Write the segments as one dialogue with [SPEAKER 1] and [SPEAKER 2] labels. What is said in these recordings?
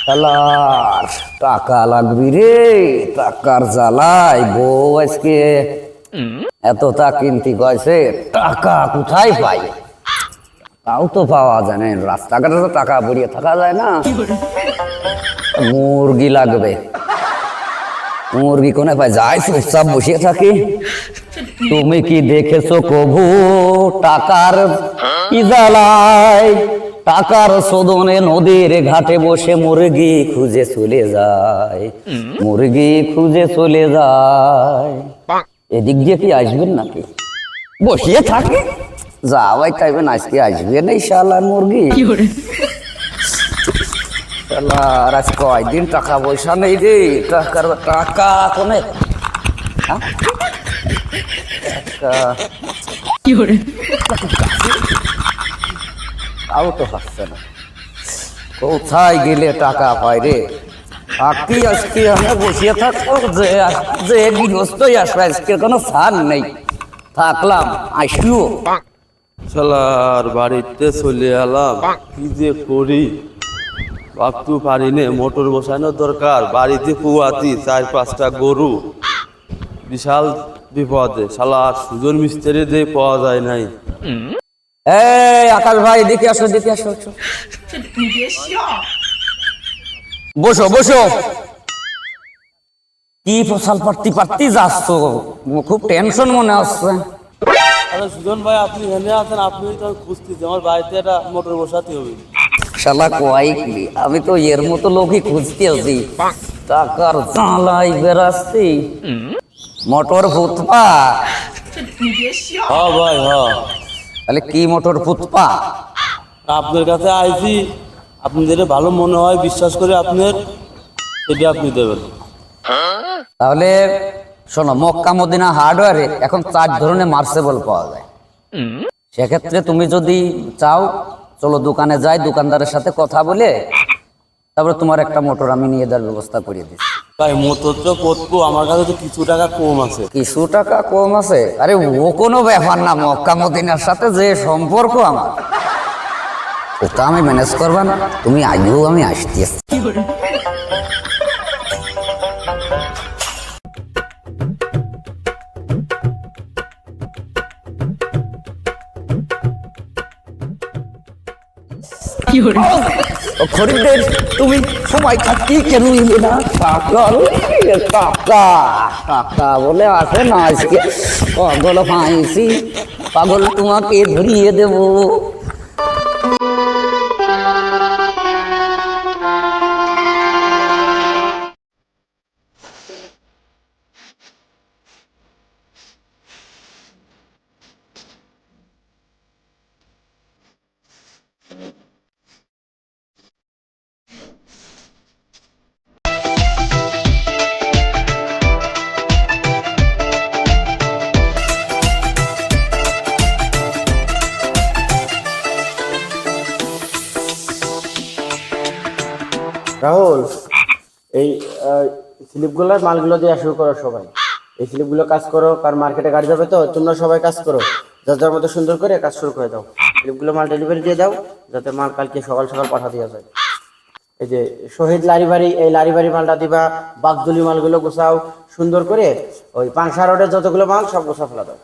[SPEAKER 1] শালার টাকা লাগবি রে, টাকার জ্বালাই বউ আজকে এত তা কিনতে গেছে, টাকা কোথায় পাই? তাও তো পাওয়া যায় না, রাস্তাঘাটে তো টাকা বেরিয়ে থাকা যায় না। মুরগি লাগবে, মুরগি কোনে পাই? যাই চুপচাপ বসিয়ে থাকি। তুমি কি দেখেছো কভু টাকার কি জ্বালায়? টাকার শোধনে নদীর ঘাটে বসে মুরগি খুঁজে চলে যায়, মুরগি খুঁজে চলে যায়। এদিক দিয়ে কি আসবেন নাকি? বসিয়ে থাকে যাওয়াই চাইবেন, আজকে আসবে না শালার মুরগি। শালার আজ কয়দিন টাকা পয়সা নেই রে, টাকার টাকা কোনে? তাও তো হচ্ছে না, কোথায় গেলে টাকা পাই রে? আজকে আজকে আমরা বসিয়ে থাকবো, যে গৃহস্থই আসবে, আজকে কোনো ছাড় নেই। থাকলাম আসিও
[SPEAKER 2] শালার বাড়িতে চলে এলাম, কি যে করি ভাবতে পারি নে। মোটর বসানোর দরকার, বাড়িতে পুয়াতি 4-5টা গরু, বিশাল বিপদে। শালার সুজন মিস্ত্রি দিয়ে পাওয়া যায় নাই।
[SPEAKER 1] এই আকাশ ভাই, দেখে আসো দেখে আসো। বসো বসো। কি ফসল পারতি যাচ্ছ? খুব টেনশন মনে হচ্ছে।
[SPEAKER 2] আরে সুজন ভাই, আপনি এখানে আছেন, আপনি তো খুঁজতেছি, আমার বাড়িতে একটা মোটর বসাতে হবে।
[SPEAKER 1] শালা কয়েকলি, আমি তো এর মতো লোকই খুঁজতে আছি, টাকার জ্বালাই বেরাচ্ছি। মোটর ফুটপা?
[SPEAKER 2] হ্যাঁ ভাই, হ্যাঁ।
[SPEAKER 1] তাহলে কি মোটর ফুটপা?
[SPEAKER 2] আপনার কাছে আইছি, আপনি যেটা ভালো মনে হয় বিশ্বাস করে আপনার, সেটা আপনি দেবেন।
[SPEAKER 1] তাহলে শোনো, মক্কা মদিনা হার্ডওয়্যারে এখন 4 ধরনের মার্সেবল পাওয়া যায়। সেক্ষেত্রে তুমি যদি চাও, চলো দোকানে যাই, দোকানদারের সাথে কথা বলে তারপরে তোমার একটা মোটর আমি নিয়ে দেওয়ার ব্যবস্থা করে দিচ্ছি।
[SPEAKER 2] ভাই মোটর তো করবো, আমার কাছে তো কিছু টাকা কম আছে।
[SPEAKER 1] কিছু টাকা কম আছে? আরে ও কোনো ব্যাপার না, মক্কা মদিনার সাথে যে সম্পর্ক আমার, ওটা আমি ম্যানেজ করবা না। তুমি আগেও আমি আসতে খরিদ্দের, তুমি সময় থাকতে কেন এলে না? টাকা বলে আসে না, আজকে পাগল পাইছি, পাগল তোমাকে ধরিয়ে দেবো।
[SPEAKER 3] রাহুল, এই স্লিপগুলোর মালগুলো দিয়ে শুরু করো সবাই। এই স্লিপগুলো কাজ করো, কারণ মার্কেটে গাড়ি যাবে তো, তোমরা সবাই কাজ করো, যার যার মতো সুন্দর করে কাজ শুরু করে দাও। স্লিপগুলো মাল ডেলিভারি দিয়ে দাও, যাতে মাল কালকে সকাল সকাল পাঠা দেওয়া যায়। এই যে শহীদ লারিবাড়ি, এই লারিবাড়ি মালটা দিবা। বাগদুলি মালগুলো গোছাও সুন্দর করে, ওই পাংশা রোডের যতগুলো মাল সব গোছা ফেলা দাও।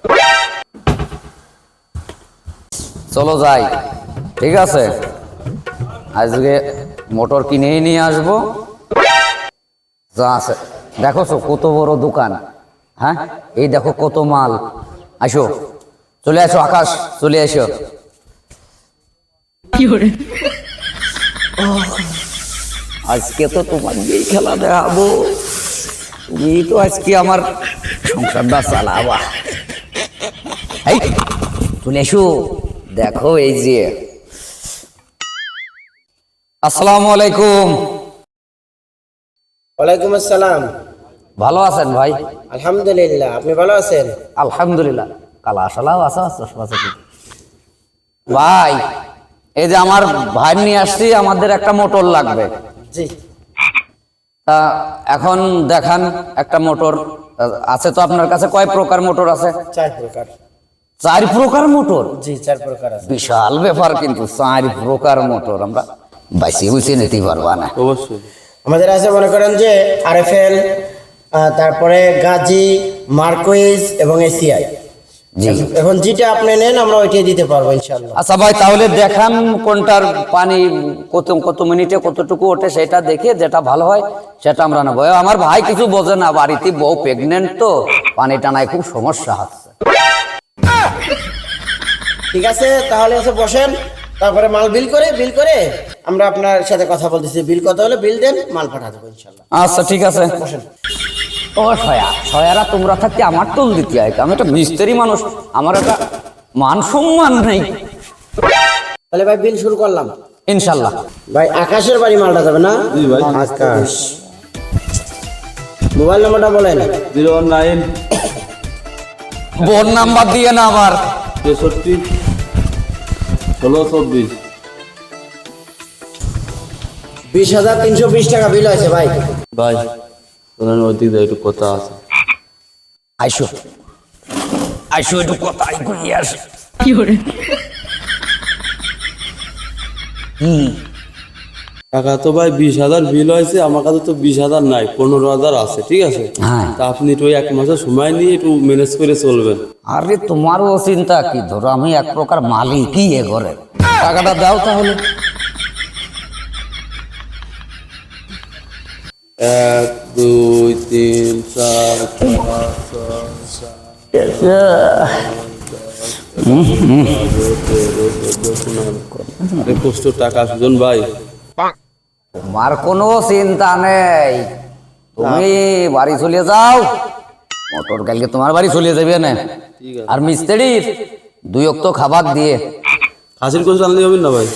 [SPEAKER 1] চলো যাই, ঠিক আছে? আজকে মোটর কিনেই নিয়ে আসবো, যা আছে। দেখো তো কত বড় দোকান, হ্যাঁ? এই দেখো কত মাল। আসো, চলে আসো আকাশ, চলে আসো। আজকে তো তোমার এই খেলা দেখাবো, তুমি তো আজকে আমার সংসারটা চালাবা। এই চলে এসো, দেখো এই যে। আসসালামু আলাইকুম।
[SPEAKER 3] ওয়ালাইকুম আসসালাম।
[SPEAKER 1] ভালো আছেন ভাই?
[SPEAKER 3] আলহামদুলিল্লাহ, আপনি ভালো আছেন?
[SPEAKER 1] আলহামদুলিল্লাহ। কালা সালাও আছে ভাই, এই যে আমার ভাই নিয়ে আসছি, আমাদের একটা মোটর লাগবে।
[SPEAKER 3] জি।
[SPEAKER 1] তা এখন দেখান একটা মোটর আছে তো আপনার কাছে? কয় প্রকার মোটর আছে?
[SPEAKER 3] 4 প্রকার।
[SPEAKER 1] 4 প্রকার মোটর?
[SPEAKER 3] জি, 4 প্রকার আছে।
[SPEAKER 1] বিশাল ব্যাপার কিন্তু, 4 প্রকার মোটর। আমরা বাইসে বুঝে নিতে পারবা না।
[SPEAKER 2] অবশ্যই।
[SPEAKER 3] আমাদের আছে মনে করেন যে আরএফএল, তারপরে গাজী, মার্কুইজ এবং এসিআই।
[SPEAKER 1] জি
[SPEAKER 3] এখন যেটা আপনি নেন আমরা ওইটাই দিতে পারবো ইনশাআল্লাহ।
[SPEAKER 1] আচ্ছা ভাই, তাহলে দেখান কোনটার পানি কত কত মিনিটে কতটুকু ওঠে, সেটা দেখে যেটা ভালো হয় সেটা আমরা নেবো। আমার ভাই কিছু বোঝে না, বাড়িতে বউ প্রেগনেন্ট, তো পানি টানায় খুব সমস্যা হচ্ছে।
[SPEAKER 3] ঠিক আছে, তাহলে এসে বসেন, তারপরে মাল বিল করে আমরা আপনার সাথে কথা বলতেছি। বিল কত হলে বিল দেন, মাল পাঠা দেবো ইনশাআল্লাহ।
[SPEAKER 1] আচ্ছা ঠিক আছে।
[SPEAKER 3] বসেন।
[SPEAKER 1] ও ছয়ারা তোমরা থাকতে আমার টোল দিতে হয়, আমি একটা মিস্ত্রি মানুষ, আমার একটা মান সম্মান নেই।
[SPEAKER 3] তাহলে ভাই বিল শুরু করলাম
[SPEAKER 1] ইনশাল্লাহ।
[SPEAKER 3] ভাই আকাশের বাড়ি মালটা যাবে না?
[SPEAKER 2] জি ভাই।
[SPEAKER 3] আকাশ, মোবাইল নাম্বারটা বলেন।
[SPEAKER 2] 019
[SPEAKER 1] বোন নাম্বার দিয়ে না আবার।
[SPEAKER 2] 63 16 24।
[SPEAKER 3] 20,320 টাকা বিল আছে ভাই।
[SPEAKER 2] ভাই শোনেন, ওই দিক দিয়ে একটু কথা আছে।
[SPEAKER 1] আইসো আইসো, একটু কথা কই আসে।
[SPEAKER 2] টাকা তো ভাই 20,000 বিল হয়েছে, আমার কাছে তো 20,000 নাই, 15,000 আছে। ঠিক আছে,
[SPEAKER 1] হ্যাঁ।
[SPEAKER 2] তা আপনি একটু 1 মাসের সময় নিয়ে একটু ম্যানেজ করে চলবেন।
[SPEAKER 1] আরে তোমারও চিন্তা কি, ধরো আমি এক প্রকার মালিকই এ ঘরে, টাকাটা দাও তাহলে।
[SPEAKER 2] 1 2 3 4 5 6 7 কষ্ট টাকা সুজন ভাই।
[SPEAKER 1] তোমার কোনো চিন্তা নেই, তুমি বাড়ি চলে যাও, মোটর কালকে তোমার বাড়ি চলে যাবে না।
[SPEAKER 2] ঠিক আছে।
[SPEAKER 1] আর মিস্ত্রির 2 অক্ত খাবার দিয়ে।
[SPEAKER 2] খাসির কোন চালনি হবেন না ভাই?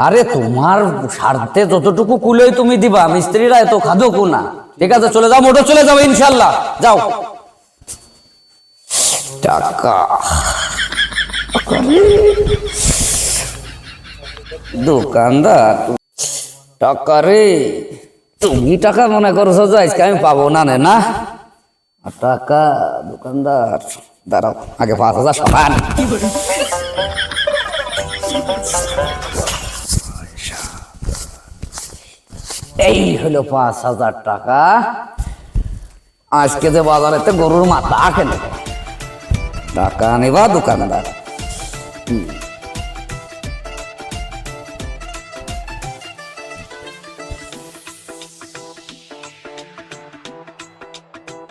[SPEAKER 1] আরে তোমার স্বার্থে যতটুকু কুলোই তুমি দিবা, মিস্ত্রিরা এত খাদো না। ঠিক আছে, চলে যাও, মোটর চলে যাও ইনশাল্লাহ, যাও। টাকা দোকানদার, টাকা রে, তুমি টাকা মনে করছো যে আজকে আমি পাবো না, না টাকা। দোকানদার দাঁড়াও, আগে 5,000 সমান। এই হলো 5,000 টাকা। আজকে যে বাজারেতে গরুর মাথা কেন টাকা নেবা দোকানদার।